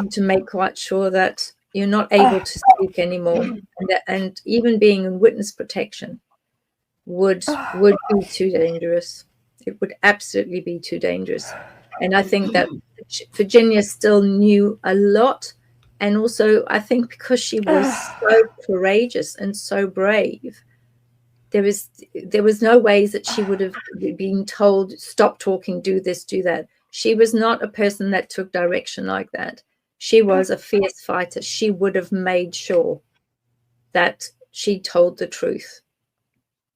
to make quite sure that you're not able to speak anymore, and even being in witness protection would be too dangerous. It would absolutely be too dangerous. And I think that Virginia still knew a lot, and also I think because she was so courageous and so brave, there was no ways that she would have been told, stop talking, do this, do that. She was not a person that took direction like that. She was a fierce fighter. She would have made sure that she told the truth.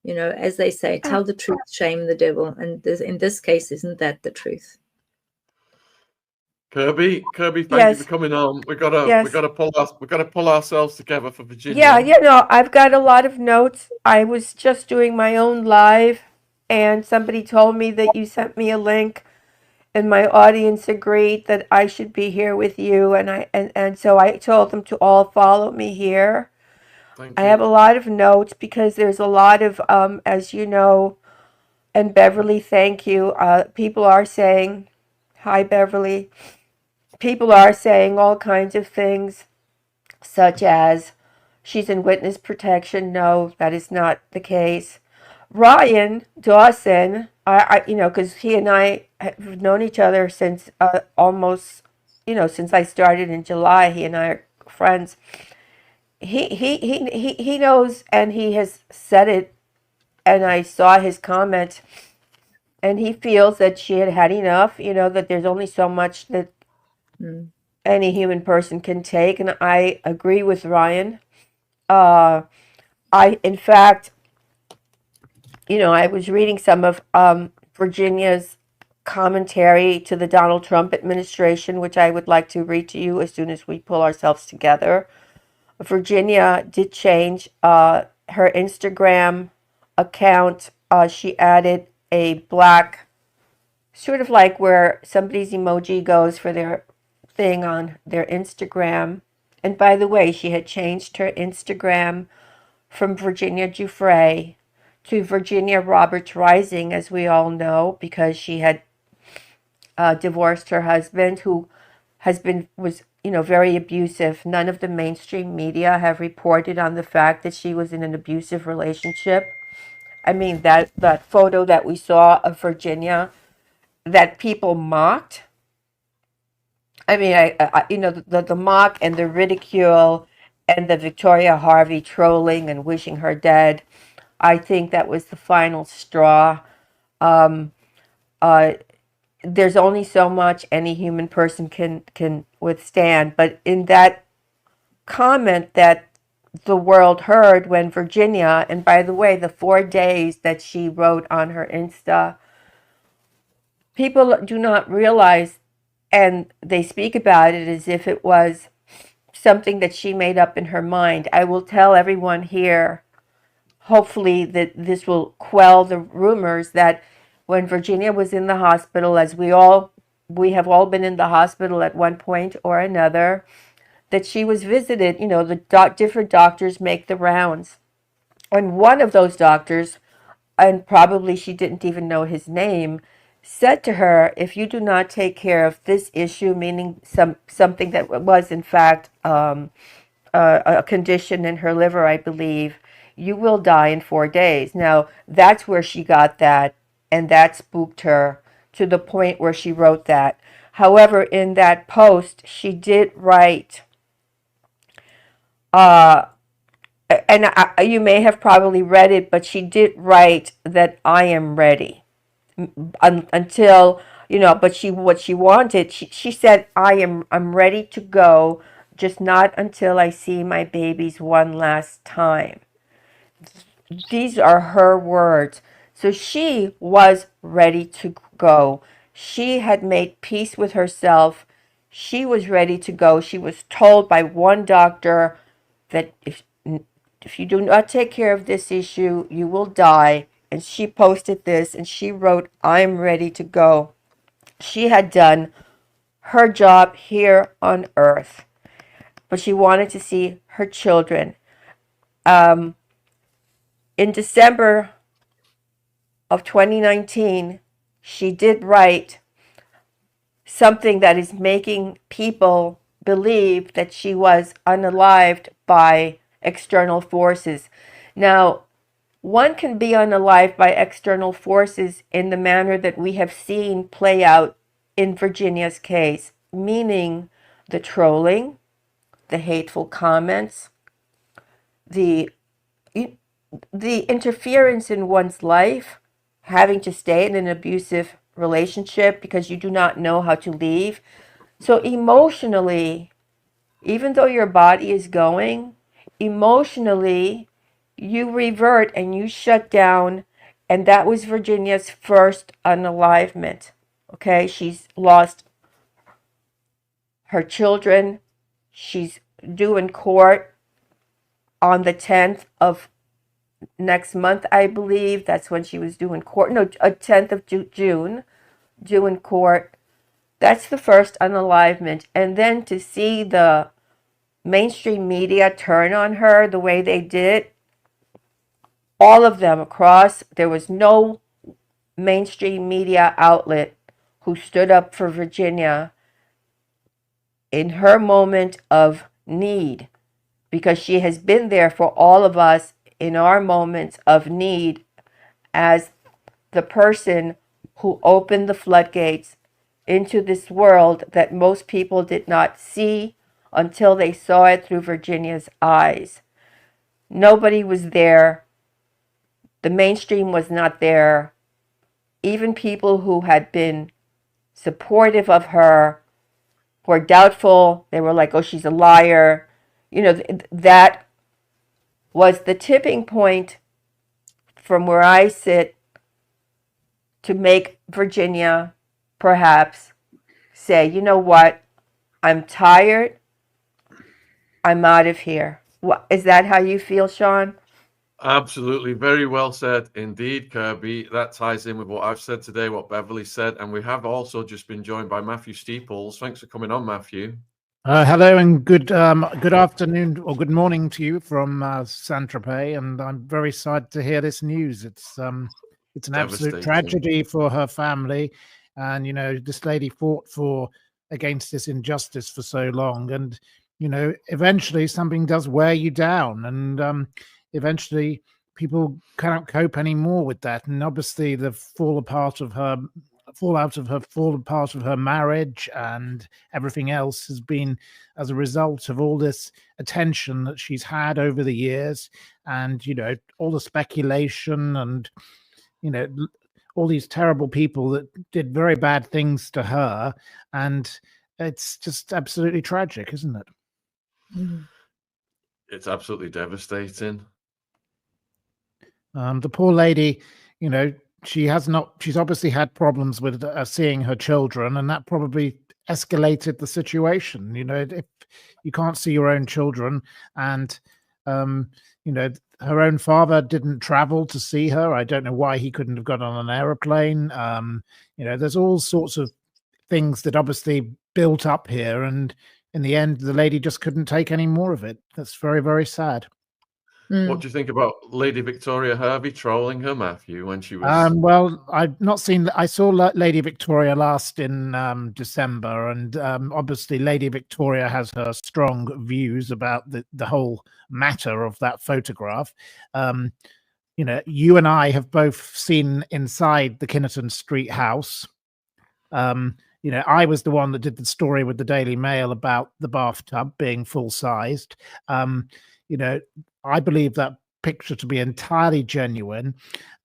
You know, as they say, tell the truth, shame the devil. And in this case, isn't that the truth? Kirby, thank you for coming on. We gotta pull ourselves together for Virginia. Yeah, I've got a lot of notes. I was just doing my own live, and somebody told me that you sent me a link, and my audience agreed that I should be here with you, and so I told them to all follow me here. I have a lot of notes because there's a lot of, as you know, and Beverli, thank you. People are saying, hi Beverli. People are saying all kinds of things, such as she's in witness protection. No, that is not the case. Ryan Dawson, because he and I have known each other since almost, since I started in July. He and I are friends. He knows, and he has said it, and I saw his comment, and he feels that she had had enough, that there's only so much that any human person can take, and I agree with Ryan. In fact, I was reading some of Virginia's commentary to the Donald Trump administration, which I would like to read to you as soon as we pull ourselves together. Virginia did change her Instagram account. She added a black, sort of like where somebody's emoji goes for their thing on their Instagram. And by the way, she had changed her Instagram from Virginia Giuffre to Virginia Roberts Rising, as we all know, because she had divorced her husband, who was very abusive. None of the mainstream media have reported on the fact that she was in an abusive relationship. I mean, that photo that we saw of Virginia that people mocked. I mean, the mock and the ridicule and the Victoria Harvey trolling and wishing her dead, I think that was the final straw. There's only so much any human person can withstand. But in that comment that the world heard when Virginia, and by the way, the 4 days that she wrote on her Insta, people do not realize, and they speak about it as if it was something that she made up in her mind. I will tell everyone here, hopefully, that this will quell the rumors that when Virginia was in the hospital, as we have all been in the hospital at one point or another, that she was visited. The different doctors make the rounds. And one of those doctors, and probably she didn't even know his name, said to her, if you do not take care of this issue, meaning something that was in fact a condition in her liver, I believe, you will die in 4 days. Now, that's where she got that, and that spooked her to the point where she wrote that. However, in that post, she did write, you may have probably read it, but she did write that I am ready. Until, but what she wanted, she said, I'm ready to go, just not until I see my babies one last time. These are her words. So she was ready to go. She had made peace with herself. She was ready to go. She was told by one doctor that if you do not take care of this issue, you will die. And she posted this, and she wrote, I'm ready to go. She had done her job here on earth, but she wanted to see her children. In December of 2019, she did write something that is making people believe that she was unalived by external forces. Now, one can be unalived by external forces in the manner that we have seen play out in Virginia's case, meaning the trolling, the hateful comments, the interference in one's life, having to stay in an abusive relationship because you do not know how to leave. So emotionally, even though your body is going, emotionally, you revert and you shut down. And that was Virginia's first unalivement. Okay, she's lost her children. She's due in court on the 10th of next month, I believe. That's when she was due in court. No, 10th of June, due in court. That's the first unalivement. And then to see the mainstream media turn on her the way they did, all of them across, there was no mainstream media outlet who stood up for Virginia in her moment of need, because she has been there for all of us in our moments of need as the person who opened the floodgates into this world that most people did not see until they saw it through Virginia's eyes. Nobody was there. The mainstream was not there. Even people who had been supportive of her were doubtful. They were like, oh, she's a liar. You know, that was the tipping point from where I sit to make Virginia perhaps say, you know what, I'm tired, I'm out of here. Is that how you feel, Shaun? Absolutely. Very well said indeed, Kirby. That ties in with what I've said today, what Beverli said. And we have also just been joined by Matthew Steeples. Thanks for coming on, Matthew. Hello and good afternoon or good morning to you from Saint-Tropez. And I'm very sad to hear this news. It's an absolute tragedy for her family. And, you know, this lady fought against this injustice for so long. And, you know, eventually something does wear you down. And eventually people cannot cope anymore with that. And obviously the fallout of her marriage and everything else has been as a result of all this attention that she's had over the years. And, you know, all the speculation and, you know, all these terrible people that did very bad things to her. And it's just absolutely tragic, isn't it? It's absolutely devastating. The poor lady, you know, she's obviously had problems with seeing her children, and that probably escalated the situation. You know, if you can't see your own children, and you know, her own father didn't travel to see her. I don't know why he couldn't have got on an aeroplane. You know, there's all sorts of things that obviously built up here, and in the end, the lady just couldn't take any more of it. That's very, very sad. What do you think about Lady Victoria Hervey trolling her, Matthew, when she was... Well, I've not seen... I saw Lady Victoria last in December, and obviously Lady Victoria has her strong views about the whole matter of that photograph. You know, you and I have both seen inside the Kinnerton Street house. You know, I was the one that did the story with the Daily Mail about the bathtub being full-sized. You know, I believe that picture to be entirely genuine.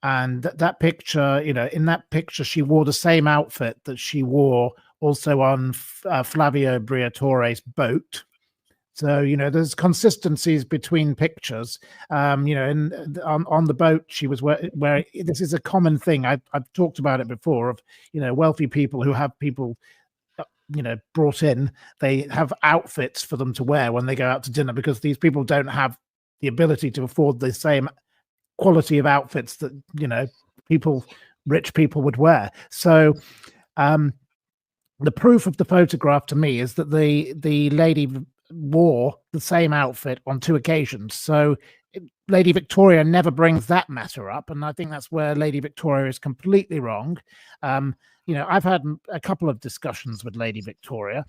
And that picture, you know, in that picture, she wore the same outfit that she wore also on Flavio Briatore's boat. So, you know, there's consistencies between pictures. You know, and on the boat, she was where this is a common thing. I've talked about it before of, you know, wealthy people who have people, you know, brought in, they have outfits for them to wear when they go out to dinner, because these people don't have the ability to afford the same quality of outfits that, you know, rich people would wear. So the proof of the photograph to me is that the lady wore the same outfit on 2 occasions. So Lady Victoria never brings that matter up, and I think that's where Lady Victoria is completely wrong. You know, I've had a couple of discussions with Lady Victoria.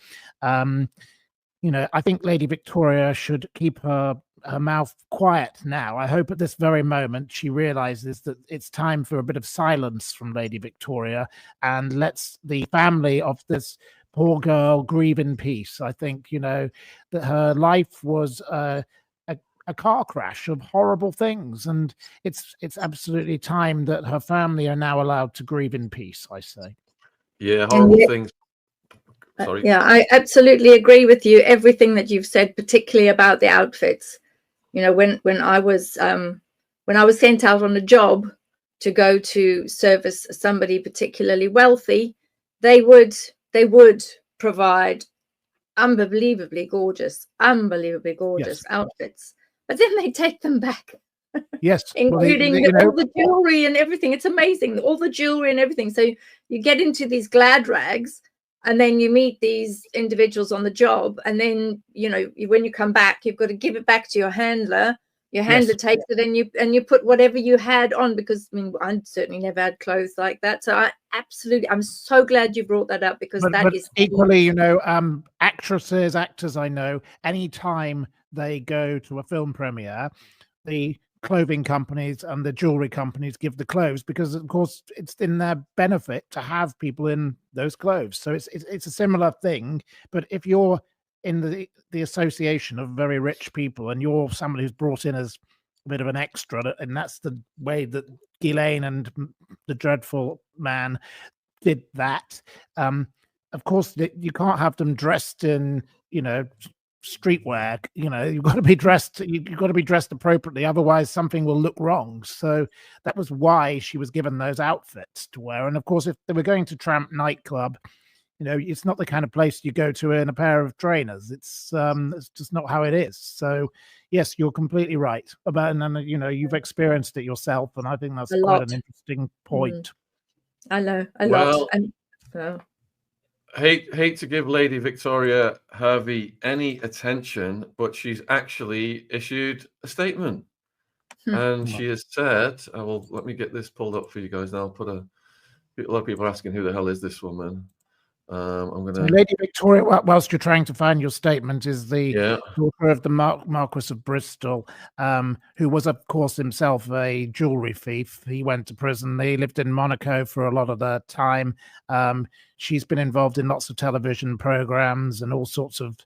you know, I think Lady Victoria should keep her mouth quiet now. I hope at this very moment she realizes that it's time for a bit of silence from Lady Victoria and lets the family of this poor girl grieve in peace. I think, you know, that her life was a car crash of horrible things, and it's absolutely time that her family are now allowed to grieve in peace, I say. Yeah, horrible things. Sorry. Yeah, I absolutely agree with you. Everything that you've said, particularly about the outfits. You know, when I was sent out on a job to go to service somebody particularly wealthy, they would provide unbelievably gorgeous outfits, but then they take them back. Yes, including all the jewelry and everything. It's amazing, all the jewelry and everything. So you get into these glad rags, and then you meet these individuals on the job, and then, you know, when you come back, you've got to give it back to your handler. Your handler takes it, and you put whatever you had on, because I mean, I certainly never had clothes like that. So I'm so glad you brought that up, because that is equally, you know, actors I know, anytime they go to a film premiere, the clothing companies and the jewelry companies give the clothes, because of course it's in their benefit to have people in those clothes. So it's a similar thing. But if you're in the association of very rich people and you're somebody who's brought in as a bit of an extra, and that's the way that Ghislaine and the dreadful man did that, of course you can't have them dressed in, you know, streetwear. You know, you've got to be dressed appropriately, otherwise something will look wrong. So that was why she was given those outfits to wear. And of course, if they were going to Tramp nightclub, you know, it's not the kind of place you go to in a pair of trainers. It's just not how it is. So yes, you're completely right about, and you know, you've experienced it yourself, and I think that's quite an interesting point. I know a lot. And hate to give Lady Victoria Hervey any attention, but she's actually issued a statement, and she has said, let me get this pulled up for you guys now. A lot of people are asking, who the hell is this woman? Lady Victoria, whilst you're trying to find your statement, is the daughter of the Marquis of Bristol, who was, of course, himself a jewelry thief. He went to prison. He lived in Monaco for a lot of the time. She's been involved in lots of television programs and all sorts of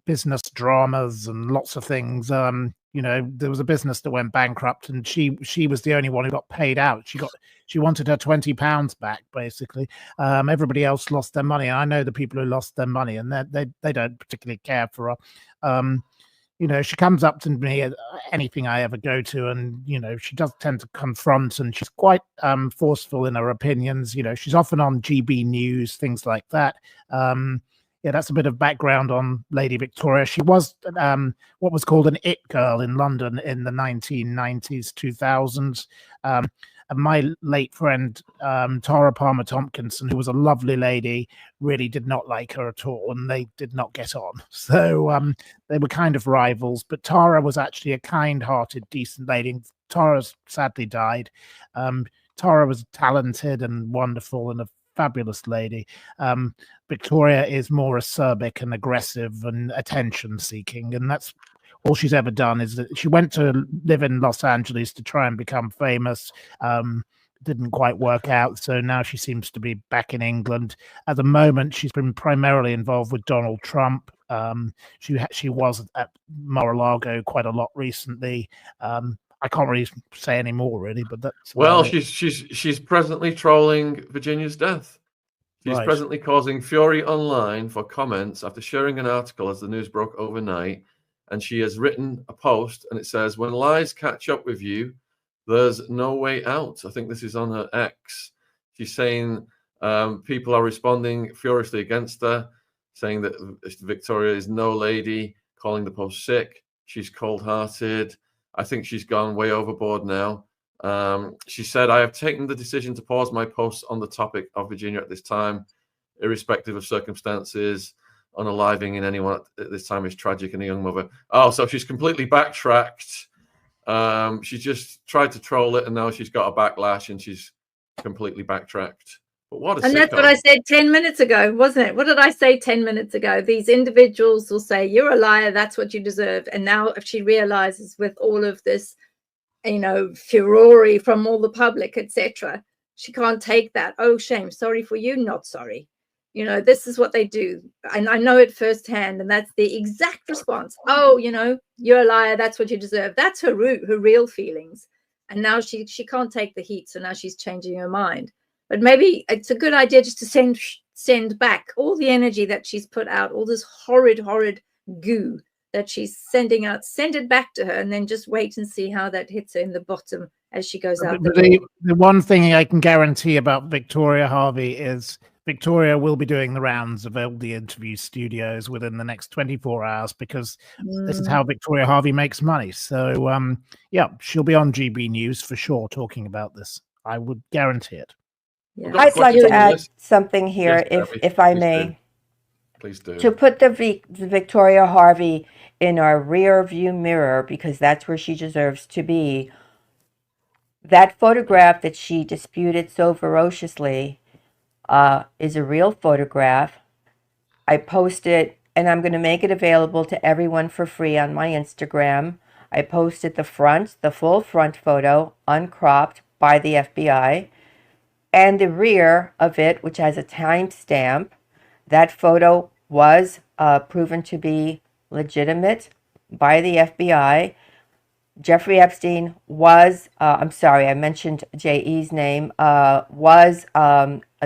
business dramas and lots of things. You know, there was a business that went bankrupt, and she was the only one who got paid out. She wanted her £20 back, basically. Everybody else lost their money. I know the people who lost their money, and they don't particularly care for her. You know, she comes up to me at anything I ever go to, and, you know, she does tend to confront, and she's quite forceful in her opinions. You know, she's often on GB News, things like that. Yeah, that's a bit of background on Lady Victoria. She was what was called an it girl in London in the 1990s, 2000s. And my late friend, Tara Palmer Tompkinson, who was a lovely lady, really did not like her at all, and they did not get on. So they were kind of rivals, but Tara was actually a kind-hearted, decent lady. Tara sadly died. Tara was talented and wonderful and a fabulous lady. Victoria is more acerbic and aggressive and attention-seeking, and that's all she's ever done. Is that she went to live in Los Angeles to try and become famous. Didn't quite work out, so now she seems to be back in England. At the moment, she's been primarily involved with Donald Trump. She was at Mar-a-Lago quite a lot recently. I can't really say any more, really, but that's she's presently trolling Virginia's death. She's presently causing fury online for comments after sharing an article as the news broke overnight. And she has written a post, and it says, "When lies catch up with you, there's no way out." I think this is on her X. She's saying people are responding furiously against her, saying that Victoria is no lady, calling the post sick. She's cold-hearted. I think she's gone way overboard now. She said, "I have taken the decision to pause my posts on the topic of Virginia at this time, irrespective of circumstances. Unaliving in anyone at this time is tragic and a young mother." Oh, so she's completely backtracked. She just tried to troll it, and now she's got a backlash, and she's completely backtracked. But what a And that's what I said 10 minutes ago, wasn't it? What did I say 10 minutes ago? These individuals will say, you're a liar, that's what you deserve. And now if she realizes with all of this, furore from all the public, etc., she can't take that. Oh, shame. Sorry for you. Not sorry. This is what they do. And I know it firsthand. And that's the exact response. Oh, you're a liar. That's what you deserve. That's her real feelings. And now she can't take the heat. So now she's changing her mind. But maybe it's a good idea just to send back all the energy that she's put out, all this horrid goo that she's sending out, send it back to her, and then just wait and see how that hits her in the bottom as she goes out. The one thing I can guarantee about Victoria Harvey is Victoria will be doing the rounds of all the interview studios within the next 24 hours, because this is how Victoria Harvey makes money. So, yeah, she'll be on GB News for sure talking about this. I would guarantee it. Yeah. I'd like to add something here, if I may. Please do. To put the Victoria Harvey in our rear view mirror, because that's where she deserves to be. That photograph that she disputed so ferociously is a real photograph. I posted, and I'm going to make it available to everyone for free on my Instagram. I posted the full front photo, uncropped by the FBI, and the rear of it, which has a timestamp. That photo was proven to be legitimate by the FBI. Jeffrey Epstein was, I'm sorry, I mentioned J.E.'s name, was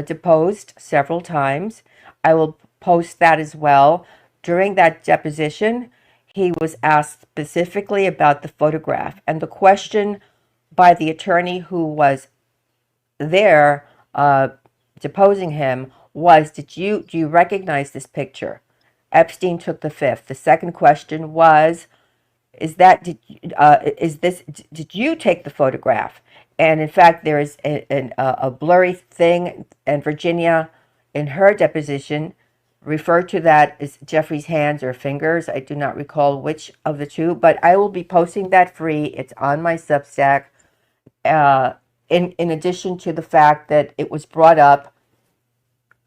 deposed several times. I will post that as well. During that deposition, he was asked specifically about the photograph. And the question by the attorney who was there deposing him was, do you recognize this picture? Epstein took the fifth. The second question was, did you take the photograph? And in fact, there is a blurry thing, and Virginia, in her deposition, referred to that as Jeffrey's hands or fingers. I do not recall which of the two, but I will be posting that free. It's on my Substack. In addition to the fact that it was brought up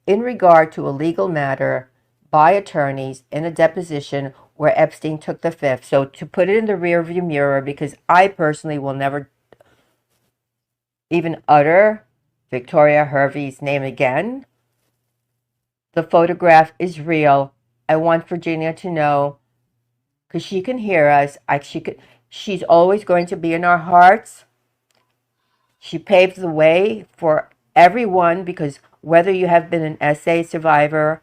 in regard to a legal matter by attorneys in a deposition where Epstein took the fifth. So to put it in the rearview mirror, because I personally will never even utter Victoria Harvey's name again. The photograph is real. I want Virginia to know, because she can hear us. She's always going to be in our hearts. She paved the way for everyone, because whether you have been an SA survivor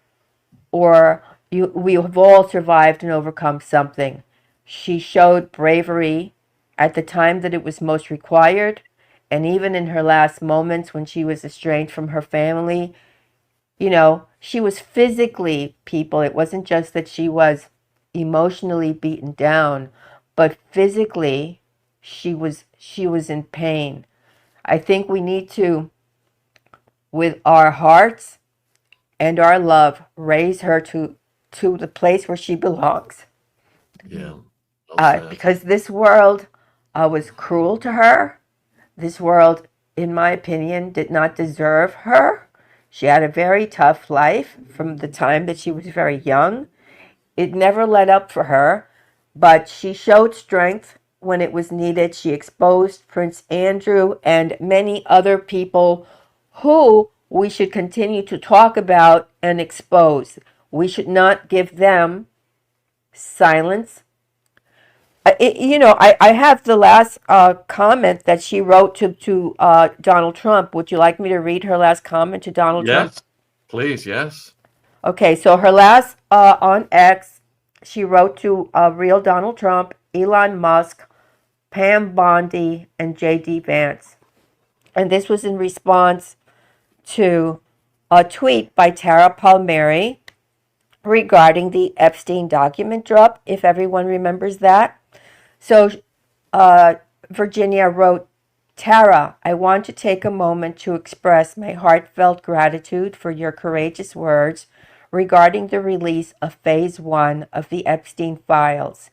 or we have all survived and overcome something. She showed bravery at the time that it was most required, and even in her last moments when she was estranged from her family. She was physically, people, it wasn't just that she was emotionally beaten down, but physically she was in pain. I think we need to, with our hearts and our love, raise her to the place where she belongs. Yeah. Because this world was cruel to her. This world, in my opinion, did not deserve her. She had a very tough life from the time that she was very young. It never let up for her, but she showed strength when it was needed. She exposed Prince Andrew and many other people who we should continue to talk about and expose. We should not give them silence. I have the last comment that she wrote to Donald Trump. Would you like me to read her last comment to Donald Trump? Yes, please, yes. Okay, so her last on X, she wrote to real Donald Trump, Elon Musk, Pam Bondi, and J.D. Vance. And this was in response to a tweet by Tara Palmieri regarding the Epstein document drop, if everyone remembers that. So Virginia wrote, Tara, I want to take a moment to express my heartfelt gratitude for your courageous words regarding the release of Phase 1 of the Epstein files.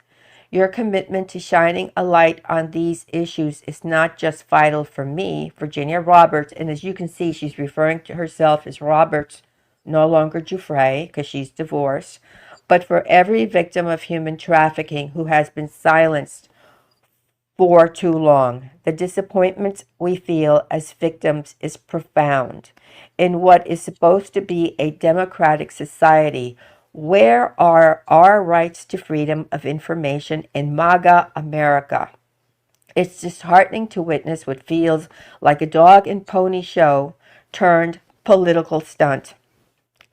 Your commitment to shining a light on these issues is not just vital for me, Virginia Roberts, and as you can see, she's referring to herself as Roberts, no longer Giuffre, because she's divorced, but for every victim of human trafficking who has been silenced for too long. The disappointment we feel as victims is profound. In what is supposed to be a democratic society, where are our rights to freedom of information in MAGA America? It's disheartening to witness what feels like a dog and pony show turned political stunt.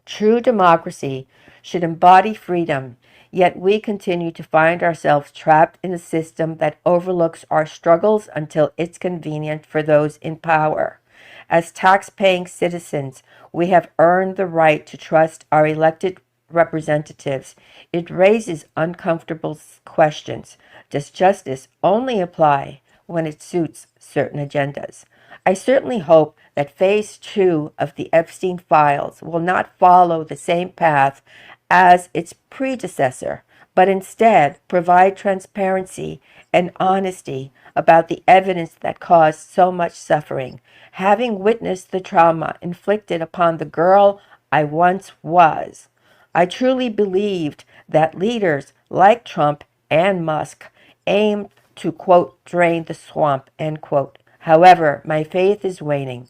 True democracy should embody freedom, yet we continue to find ourselves trapped in a system that overlooks our struggles until it's convenient for those in power. As tax-paying citizens, we have earned the right to trust our elected representatives. It raises uncomfortable questions. Does justice only apply when it suits certain agendas? I certainly hope that phase 2 of the Epstein files will not follow the same path as its predecessor, but instead provide transparency and honesty about the evidence that caused so much suffering. Having witnessed the trauma inflicted upon the girl I once was, I truly believed that leaders like Trump and Musk aimed to, quote, drain the swamp, end quote. However, my faith is waning.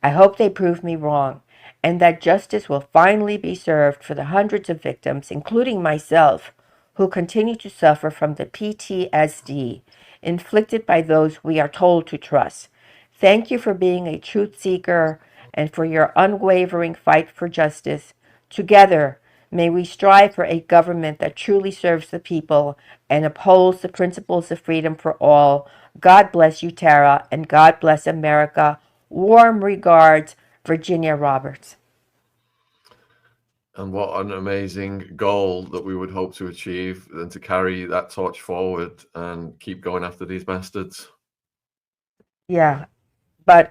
I hope they prove me wrong, and that justice will finally be served for the hundreds of victims, including myself, who continue to suffer from the PTSD inflicted by those we are told to trust. Thank you for being a truth seeker and for your unwavering fight for justice. Together, may we strive for a government that truly serves the people and upholds the principles of freedom for all. God bless you, Tara, and God bless America. Warm regards, Virginia Roberts. And what an amazing goal that we would hope to achieve, and to carry that torch forward and keep going after these bastards. Yeah, but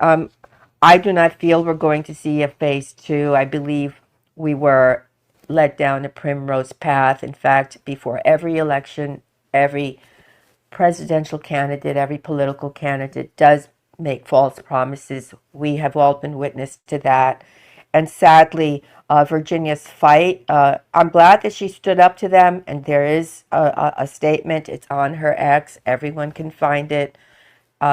I do not feel we're going to see a phase 2. I believe we were led down a primrose path. In fact, before every election, every presidential candidate, every political candidate does make false promises. We have all been witness to that. And sadly, Virginia's fight, I'm glad that she stood up to them, and there is a statement. It's on her X. Everyone can find it.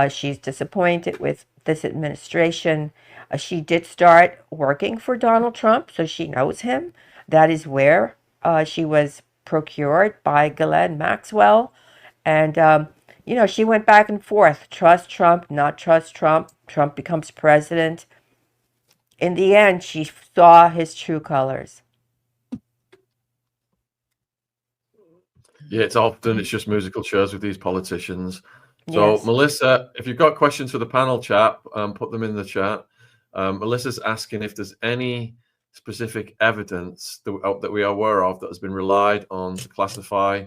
She's disappointed with this administration. She did start working for Donald Trump, so she knows him. That is where she was procured by Ghislaine Maxwell. And, you know, she went back and forth. Trust Trump, not trust Trump. Trump becomes president. In the end, she saw his true colors. Yeah, it's just musical chairs with these politicians. So, Yes. Melissa, if you've got questions for the panel chat, put them in the chat. Melissa's asking if there's any specific evidence that we are aware of that has been relied on to classify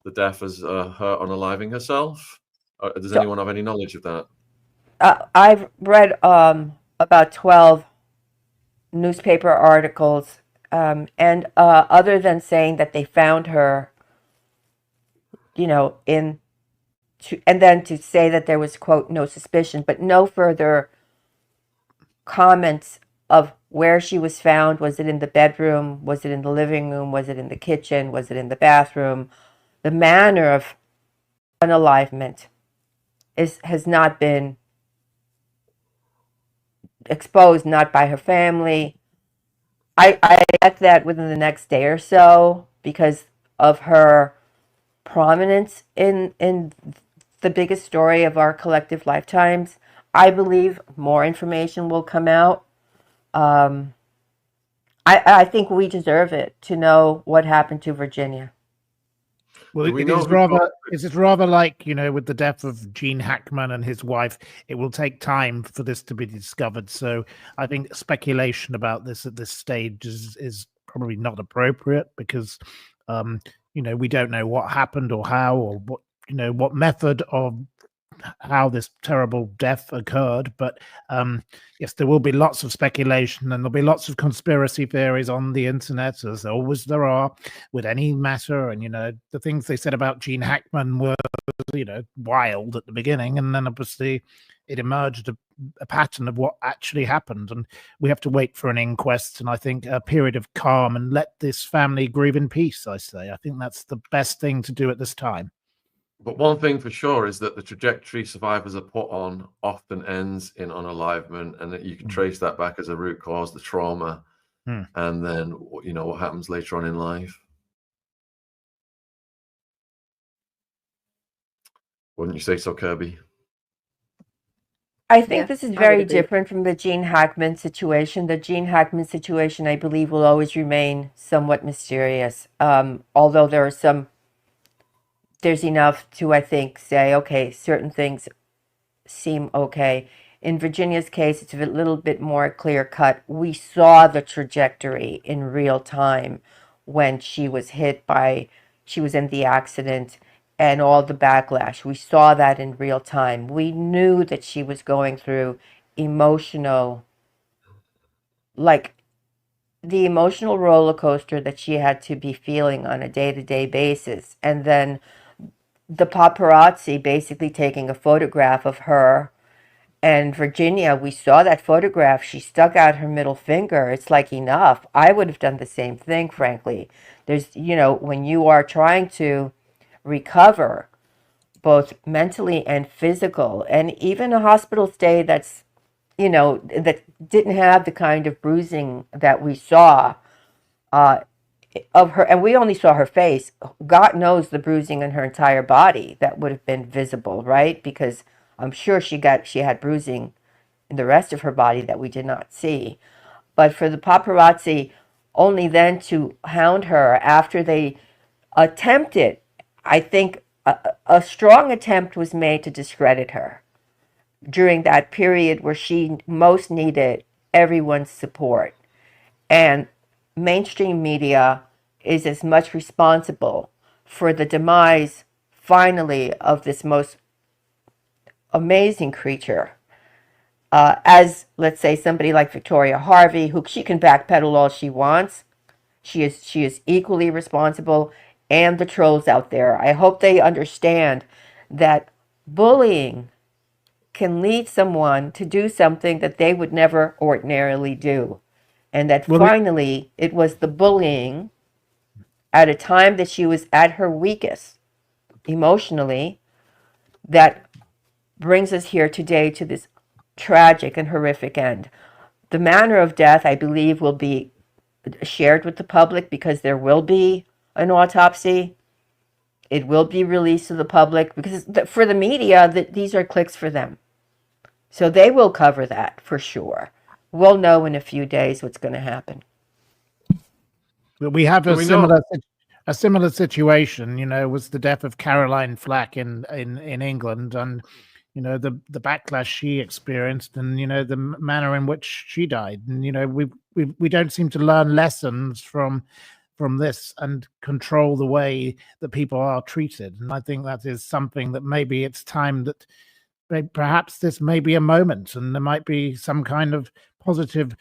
the death as her unaliving herself. Does anyone have any knowledge of that? I've read about 12 newspaper articles, and other than saying that they found her, you know, and then to say that there was, quote, no suspicion, but no further comments of where she was found. Was it in the bedroom? Was it in the living room? Was it in the kitchen? Was it in the bathroom? The manner of unalivement has not been exposed, not by her family. I expect that within the next day or so, because of her prominence in the biggest story of our collective lifetimes. I believe more information will come out. I think we deserve it to know what happened to Virginia. Well, it is rather like, you know, with the death of Gene Hackman and his wife, it will take time for this to be discovered. So I think speculation about this at this stage is probably not appropriate, because, you know, we don't know what happened or how, or what, you know, what method of how this terrible death occurred, but yes, there will be lots of speculation and there'll be lots of conspiracy theories on the internet, as always there are with any matter. And the things they said about Gene Hackman were wild at the beginning, and then obviously it emerged a pattern of what actually happened, and we have to wait for an inquest and I think a period of calm and let this family grieve in peace. I think that's the best thing to do at this time. But one thing for sure is that the trajectory survivors are put on often ends in unalivement, and that you can trace that back as a root cause, the trauma, and then what happens later on in life. Wouldn't you say so, Kirby? I think this is very different from the Gene Hackman situation. The Gene Hackman situation, I believe, will always remain somewhat mysterious. Although there's enough to, I think, say, okay, certain things seem okay. In Virginia's case, it's a little bit more clear-cut. We saw the trajectory in real time when she was she was in the accident and all the backlash. We saw that in real time. We knew that she was going through the emotional roller coaster that she had to be feeling on a day-to-day basis. And then the paparazzi basically taking a photograph of her. And Virginia, we saw that photograph. She stuck out her middle finger. It's like, enough. I would have done the same thing, frankly. There's, when you are trying to recover both mentally and physical, and even a hospital stay that's, that didn't have the kind of bruising that we saw of her, and we only saw her face. God knows the bruising in her entire body that would have been visible, right? Because I'm sure she had bruising in the rest of her body that we did not see. But for the paparazzi only then to hound her after they attempted, I think a strong attempt was made to discredit her during that period where she most needed everyone's support. And mainstream media is as much responsible for the demise, finally, of this most amazing creature as, let's say, somebody like Victoria Harvey, who she can backpedal all she wants. She is equally responsible, and the trolls out there. I hope they understand that bullying can lead someone to do something that they would never ordinarily do. And that finally it was the bullying at a time that she was at her weakest emotionally that brings us here today to this tragic and horrific end. The manner of death, I believe, will be shared with the public because there will be an autopsy. It will be released to the public because for the media, these are clicks for them. So they will cover that for sure. We'll know in a few days what's going to happen. We have a similar situation, was the death of Caroline Flack in England, and the backlash she experienced, and the manner in which she died, and we don't seem to learn lessons from this and control the way that people are treated. And I think that is something that maybe it's time that perhaps this may be a moment, and there might be some kind of positive